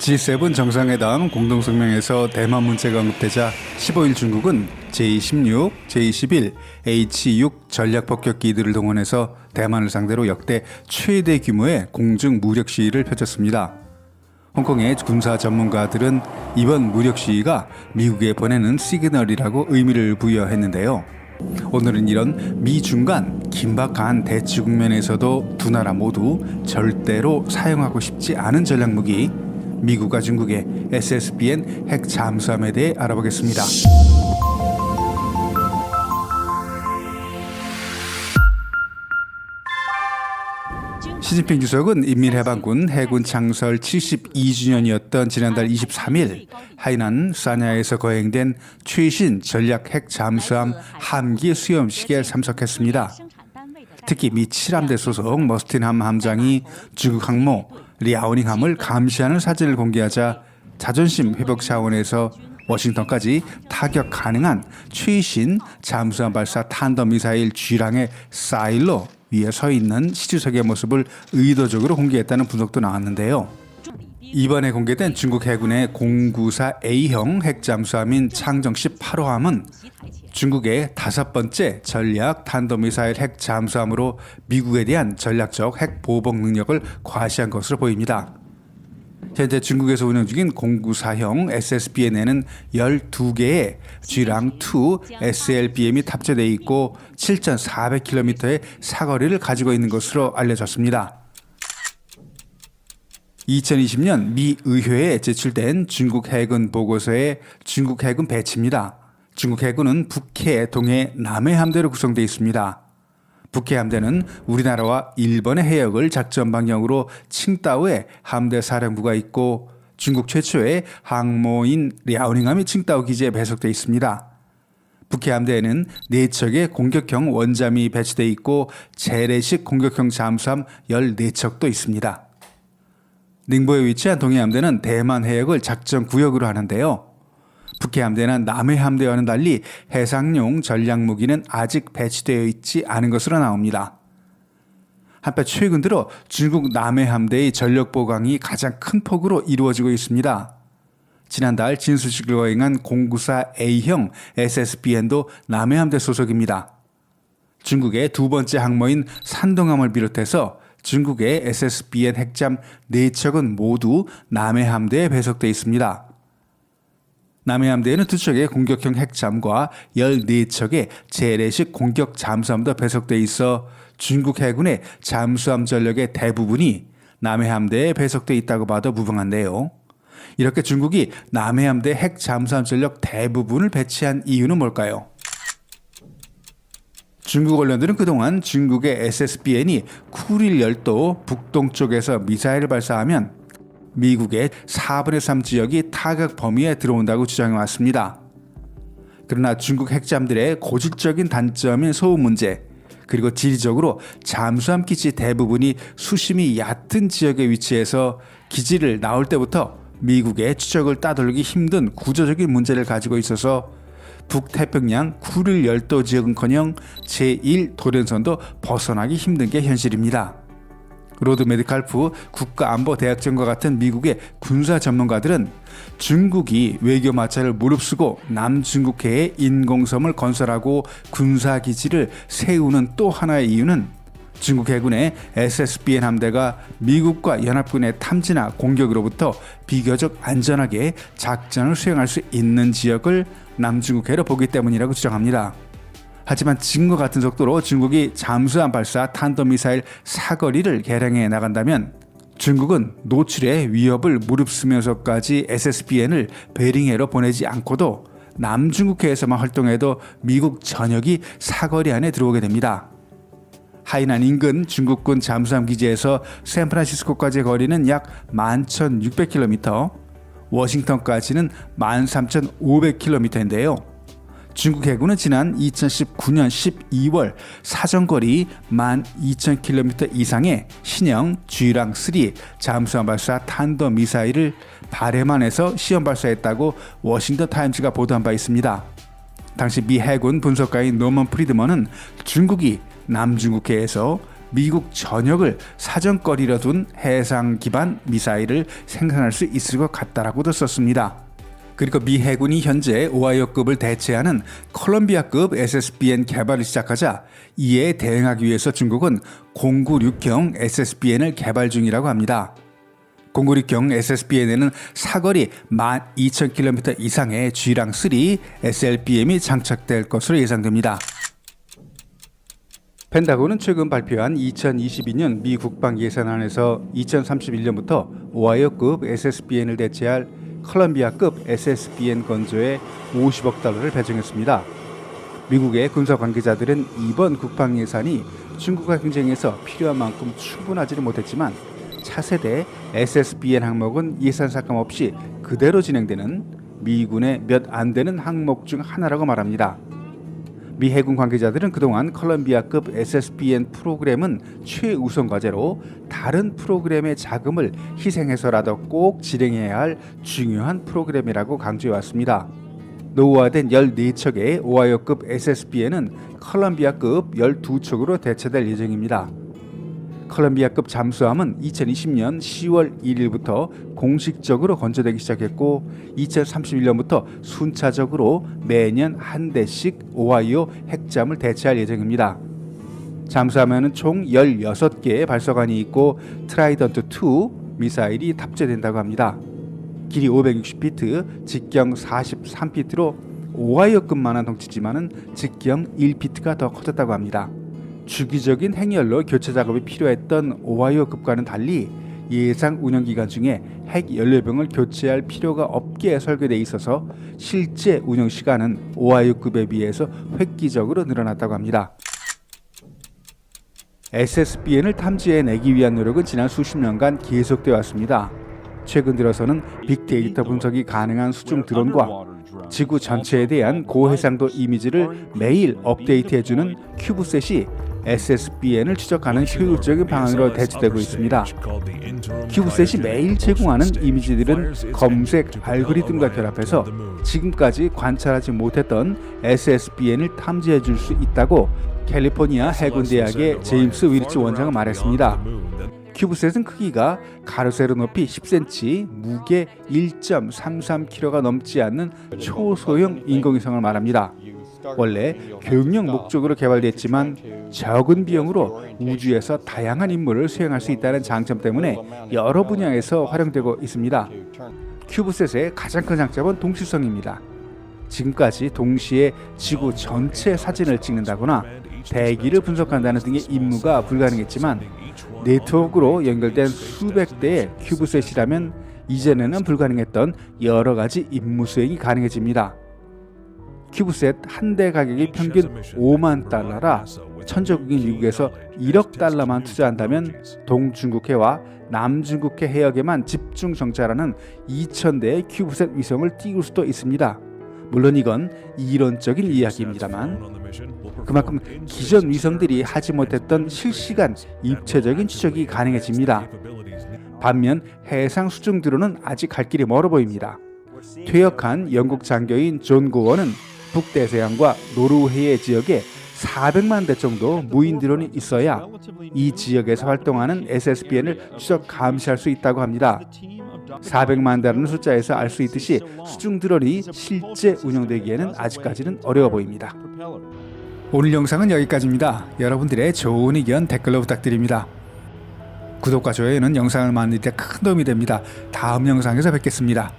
G7 정상회담 공동성명에서 대만 문제가 언급되자 15일 중국은 제16, 제21, H6 전략폭격기들을 동원해서 대만을 상대로 역대 최대 규모의 공중 무력 시위를 펼쳤습니다. 홍콩의 군사 전문가들은 이번 무력 시위가 미국에 보내는 시그널이라고 의미를 부여했는데요. 오늘은 이런 미중 간 긴박한 대치 국면에서도 두 나라 모두 절대로 사용하고 싶지 않은 전략무기 미국과 중국의 SSBN 핵 잠수함에 대해 알아보겠습니다. 시진핑 주석은 인민해방군 해군 창설 72주년이었던 지난달 23일 하이난 사냐에서 거행된 최신 전략 핵 잠수함 함기 수염식에 참석했습니다. 특히 미 7함대 소속 머스틴함 함장이 중국 항모 리아오닝함을 감시하는 사진을 공개하자 자존심 회복 차원에서 워싱턴까지 타격 가능한 최신 잠수함 발사 탄도미사일 G랑의 사일로 위에 서 있는 시주석의 모습을 의도적으로 공개했다는 분석도 나왔는데요. 이번에 공개된 중국 해군의 094A형 핵잠수함인 창정 18호함은 중국의 5번째 전략 탄도미사일 핵잠수함으로 미국에 대한 전략적 핵 보복 능력을 과시한 것으로 보입니다. 현재 중국에서 운영 중인 094형 SSBN에는 12개의 G랑2 SLBM이 탑재되어 있고 7,400km의 사거리를 가지고 있는 것으로 알려졌습니다. 2020년 미 의회에 제출된 중국 해군 보고서의 중국 해군 배치입니다. 중국 해군은 북해, 동해, 남해 함대로 구성되어 있습니다. 북해 함대는 우리나라와 일본의 해역을 작전 방향으로 칭다오에 함대 사령부가 있고 중국 최초의 항모인 리아오닝함이 칭다오 기지에 배속되어 있습니다. 북해 함대에는 4척의 공격형 원잠이 배치되어 있고 재래식 공격형 잠수함 14척도 있습니다. 닝보에 위치한 동해 함대는 대만 해역을 작전 구역으로 하는데요. 북해 함대는 남해 함대와는 달리 해상용 전략무기는 아직 배치되어 있지 않은 것으로 나옵니다. 한편 최근 들어 중국 남해 함대의 전력 보강이 가장 큰 폭으로 이루어지고 있습니다. 지난달 진수식을 거행한 094A형 SSBN도 남해 함대 소속입니다. 중국의 두 번째 항모인 산동함을 비롯해서 중국의 SSBN 핵잠 4척은 모두 남해 함대에 배속되어 있습니다. 남해 함대에는 2척의 공격형 핵잠과 14척의 재래식 공격 잠수함도 배속되어 있어 중국 해군의 잠수함 전력의 대부분이 남해 함대에 배속되어 있다고 봐도 무방한데요. 이렇게 중국이 남해 함대 핵 잠수함 전력 대부분을 배치한 이유는 뭘까요? 중국 언론들은 그동안 중국의 SSBN이 쿠릴 열도 북동쪽에서 미사일을 발사하면 미국의 4분의 3 지역이 타격 범위에 들어온다고 주장해왔습니다. 그러나 중국 핵잠들의 고질적인 단점인 소음 문제, 그리고 지리적으로 잠수함 기지 대부분이 수심이 얕은 지역에 위치해서 기지를 나올 때부터 미국의 추적을 따돌리기 힘든 구조적인 문제를 가지고 있어서 북태평양 쿠릴 열도 지역은커녕 제1도련선도 벗어나기 힘든 게 현실입니다. 로드 메디칼프 국가안보대학장과 같은 미국의 군사 전문가들은 중국이 외교 마찰을 무릅쓰고 남중국해에 인공섬을 건설하고 군사기지를 세우는 또 하나의 이유는 중국 해군의 SSBN 함대가 미국과 연합군의 탐지나 공격으로부터 비교적 안전하게 작전을 수행할 수 있는 지역을 남중국해로 보기 때문이라고 주장합니다. 하지만 지금과 같은 속도로 중국이 잠수함 발사 탄도미사일 사거리를 개량해 나간다면 중국은 노출의 위협을 무릅쓰면서까지 SSBN을 베링해로 보내지 않고도 남중국해에서만 활동해도 미국 전역이 사거리 안에 들어오게 됩니다. 하이난 인근 중국군 잠수함 기지에서 샌프란시스코까지의 거리는 약 11,600km, 워싱턴까지는 13,500km인데요. 중국 해군은 지난 2019년 12월 사정거리 12,000km 이상의 신형 G랑3 잠수함 발사 탄도미사일을 발해만해서 시험 발사했다고 워싱턴 타임즈가 보도한 바 있습니다. 당시 미 해군 분석가인 노먼 프리드먼은 중국이 남중국해에서 미국 전역을 사정거리로 둔 해상 기반 미사일을 생산할 수 있을 것 같다라고도 썼습니다. 그리고 미 해군이 현재 오하이오급을 대체하는 콜럼비아급 SSBN 개발을 시작하자 이에 대응하기 위해서 중국은 096형 SSBN을 개발 중이라고 합니다. 096형 SSBN에는 사거리 12,000km 이상의 G랑3 SLBM이 장착될 것으로 예상됩니다. 펜타곤은 최근 발표한 2022년 미 국방 예산안에서 2031년부터 오하이오급 SSBN을 대체할 콜럼비아급 SSBN 건조에 50억 달러를 배정했습니다. 미국의 군사 관계자들은 이번 국방 예산이 중국과 경쟁에서 필요한 만큼 충분하지는 못했지만 차세대 SSBN 항목은 예산 삭감 없이 그대로 진행되는 미군의 몇 안 되는 항목 중 하나라고 말합니다. 미 해군 관계자들은 그동안 콜럼비아급 SSBN 프로그램은 최우선 과제로 다른 프로그램의 자금을 희생해서라도 꼭 진행해야 할 중요한 프로그램이라고 강조해왔습니다. 노후화된 14척의 오하이오급 SSBN은 콜럼비아급 12척으로 대체될 예정입니다. 콜럼비아급 잠수함은 2020년 10월 1일부터 공식적으로 건조되기 시작했고 2031년부터 순차적으로 매년 한 대씩 오하이오 핵잠을 대체할 예정입니다. 잠수함에는 총 16개의 발사관이 있고 트라이던트2 미사일이 탑재된다고 합니다. 길이 560피트, 직경 43피트로 오하이오급만한 덩치지만은 직경 1피트가 더 커졌다고 합니다. 주기적인 행렬로 교체 작업이 필요했던 오하이오급과는 달리 예상 운영 기간 중에 핵 연료병을 교체할 필요가 없게 설계되어 있어서 실제 운영 시간은 오하이오급에 비해서 획기적으로 늘어났다고 합니다. SSBN을 탐지해내기 위한 노력은 지난 수십 년간 계속되어 왔습니다. 최근 들어서는 빅데이터 분석이 가능한 수중 드론과 지구 전체에 대한 고해상도 이미지를 매일 업데이트해주는 큐브셋이 SSBN을 추적하는 효율적인 방안으로 대체되고 있습니다. 큐브셋이 매일 제공하는 이미지들은 검색 알고리즘과 결합해서 지금까지 관찰하지 못했던 SSBN을 탐지해줄 수 있다고 캘리포니아 해군대학의 제임스 윌츠 원장은 말했습니다. 큐브셋은 크기가 가로 세로 높이 10cm, 무게 1.33kg가 넘지 않는 초소형 인공위성을 말합니다. 원래 교육용 목적으로 개발됐지만 적은 비용으로 우주에서 다양한 임무를 수행할 수 있다는 장점 때문에 여러 분야에서 활용되고 있습니다. 큐브셋의 가장 큰 장점은 동시성입니다. 지금까지 동시에 지구 전체 사진을 찍는다거나 대기를 분석한다는 등의 임무가 불가능했지만 네트워크로 연결된 수백 대의 큐브셋이라면 이전에는 불가능했던 여러 가지 임무 수행이 가능해집니다. 큐브셋 한 대 가격이 평균 5만 달러라 천적국인 미국에서 1억 달러만 투자한다면 동중국해와 남중국해 해역에만 집중 정찰하는 2,000대의 큐브셋 위성을 띄울 수도 있습니다. 물론 이건 이론적인 이야기입니다만 그만큼 기존 위성들이 하지 못했던 실시간 입체적인 추적이 가능해집니다. 반면 해상 수중 드론은 아직 갈 길이 멀어 보입니다. 퇴역한 영국 장교인 존 고원은 북대서양과 노르웨이 지역에 400만 대 정도 무인 드론이 있어야 이 지역에서 활동하는 SSBN을 추적 감시할 수 있다고 합니다. 400만 대라는 숫자에서 알 수 있듯이 수중 드론이 실제 운영되기에는 아직까지는 어려워 보입니다. 오늘 영상은 여기까지입니다. 여러분들의 좋은 의견 댓글로 부탁드립니다. 구독과 좋아요는 영상을 만들 때 큰 도움이 됩니다. 다음 영상에서 뵙겠습니다.